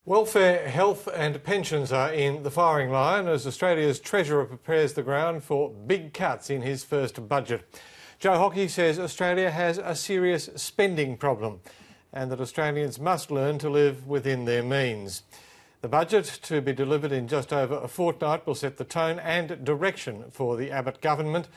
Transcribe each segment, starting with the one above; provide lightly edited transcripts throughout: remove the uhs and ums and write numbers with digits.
Welfare, health and pensions are in the firing line as Australia's Treasurer prepares the ground for big cuts in his first budget. Joe Hockey says Australia has a serious spending problem and that Australians must learn to live within their means. The budget, to be delivered in just over a fortnight, will set the tone and direction for the Abbott government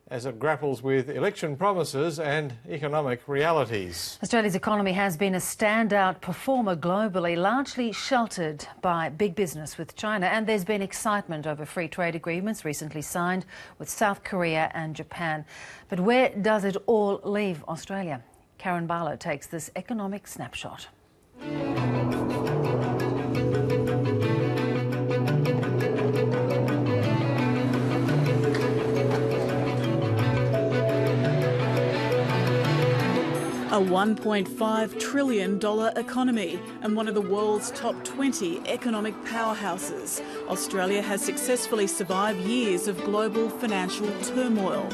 as it grapples with election promises and economic realities. Australia's economy has been a standout performer globally, largely sheltered by big business with China, and there's been excitement over free trade agreements recently signed with South Korea and Japan. But where does it all leave Australia? Karen Barlow takes this economic snapshot. A $1.5 trillion economy and one of the world's top 20 economic powerhouses, Australia has successfully survived years of global financial turmoil.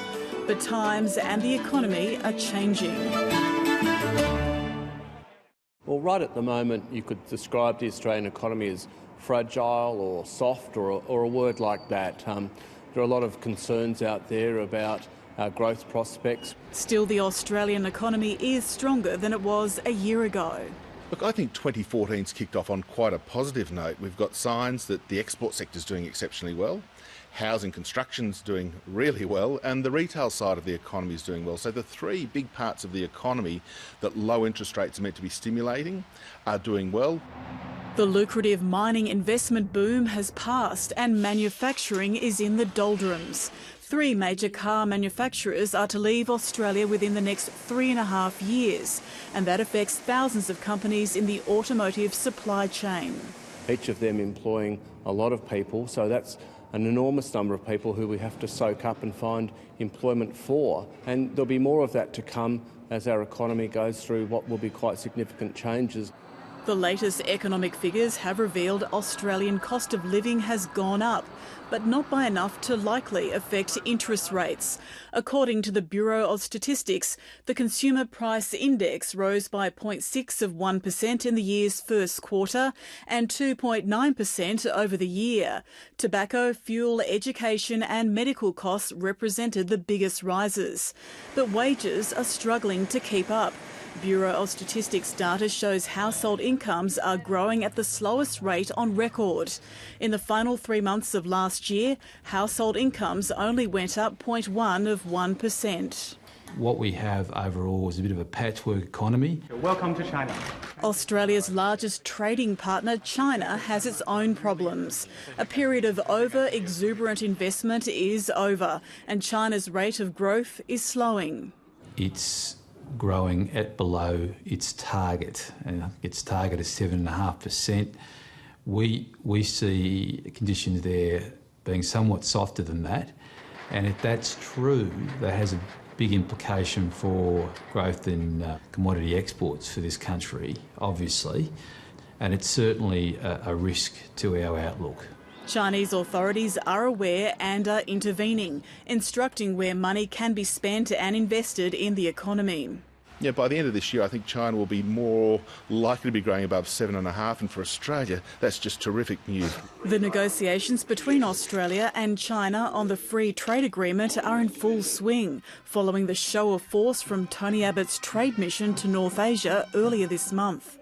But times and the economy are changing. Well, right at the moment, you could describe the Australian economy as fragile or soft or a word like that. There are a lot of concerns out there about growth prospects. Still, the Australian economy is stronger than it was a year ago. Look, I think 2014's kicked off on quite a positive note. We've got signs that the export sector's doing exceptionally well, housing construction's doing really well, and the retail side of the economy is doing well. So the three big parts of the economy that low interest rates are meant to be stimulating are doing well. The lucrative mining investment boom has passed and manufacturing is in the doldrums. 3 major car manufacturers are to leave Australia within the next 3.5 years, and that affects thousands of companies in the automotive supply chain. Each of them employing a lot of people, so that's an enormous number of people who we have to soak up and find employment for. And there'll be more of that to come as our economy goes through what will be quite significant changes. The latest economic figures have revealed Australian cost of living has gone up, but not by enough to likely affect interest rates. According to the Bureau of Statistics, the Consumer Price Index rose by 0.6% in the year's first quarter and 2.9% over the year. Tobacco, fuel, education and medical costs represented the biggest rises. But wages are struggling to keep up. Bureau of Statistics data shows household incomes are growing at the slowest rate on record. In the final 3 months of last year, household incomes only went up 0.1%. What we have overall is a bit of a patchwork economy. Welcome to China. Australia's largest trading partner, China, has its own problems. A period of over-exuberant investment is over, and China's rate of growth is slowing. It's growing at below its target, and its target is 7.5%. We see conditions there being somewhat softer than that, and if that's true, that has a big implication for growth in commodity exports for this country, obviously, and it's certainly a risk to our outlook. Chinese authorities are aware and are intervening, instructing where money can be spent and invested in the economy. Yeah, by the end of this year, I think China will be more likely to be growing above 7.5%, and for Australia, that's just terrific news. The negotiations between Australia and China on the free trade agreement are in full swing, following the show of force from Tony Abbott's trade mission to North Asia earlier this month.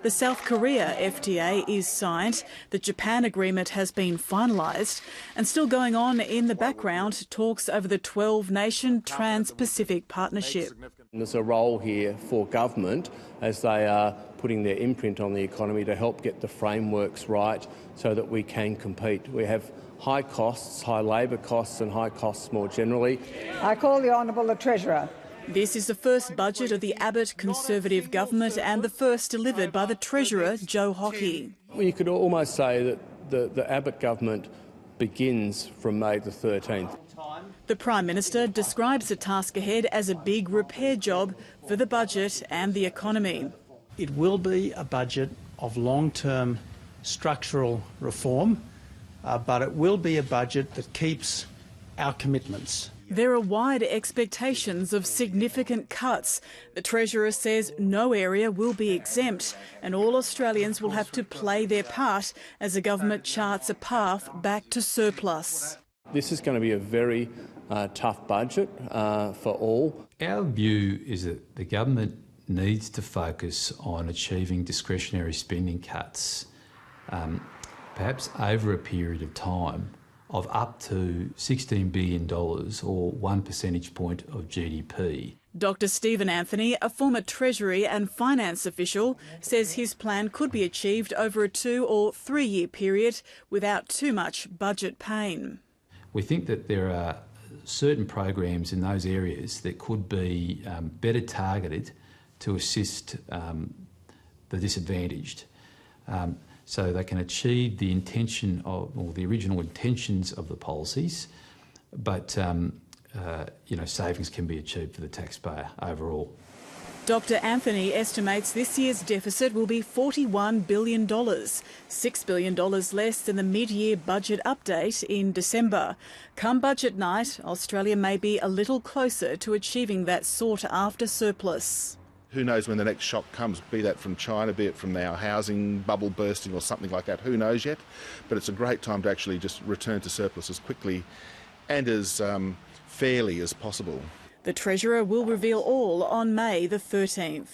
The South Korea FTA is signed, the Japan agreement has been finalised, and still going on in the background, talks over the 12-nation Trans-Pacific Partnership. There's a role here for government as they are putting their imprint on the economy to help get the frameworks right so that we can compete. We have high costs, high labour costs and high costs more generally. I call the Honourable the Treasurer. This is the first budget of the Abbott Conservative government and the first delivered by the Treasurer, Joe Hockey. Well, you could almost say that the Abbott government begins from May the 13th. The Prime Minister describes the task ahead as a big repair job for the budget and the economy. It will be a budget of long-term structural reform, but it will be a budget that keeps our commitments. There are wide expectations of significant cuts. The Treasurer says no area will be exempt and all Australians will have to play their part as the government charts a path back to surplus. This is going to be a very tough budget for all. Our view is that the government needs to focus on achieving discretionary spending cuts, perhaps over a period of time, of up to $16 billion or 1 percentage point of GDP. Dr Stephen Anthony, a former Treasury and Finance official, says his plan could be achieved over a 2 or 3 year period without too much budget pain. We think that there are certain programs in those areas that could be better targeted to assist the disadvantaged. So they can achieve the intention of, or the original intentions of the policies, but savings can be achieved for the taxpayer overall. Dr Anthony estimates this year's deficit will be $41 billion, $6 billion less than the mid-year budget update in December. Come budget night, Australia may be a little closer to achieving that sought-after surplus. Who knows when the next shock comes, be that from China, be it from our housing bubble bursting or something like that, who knows yet. But it's a great time to actually just return to surplus as quickly and as fairly as possible. The Treasurer will reveal all on May the 13th.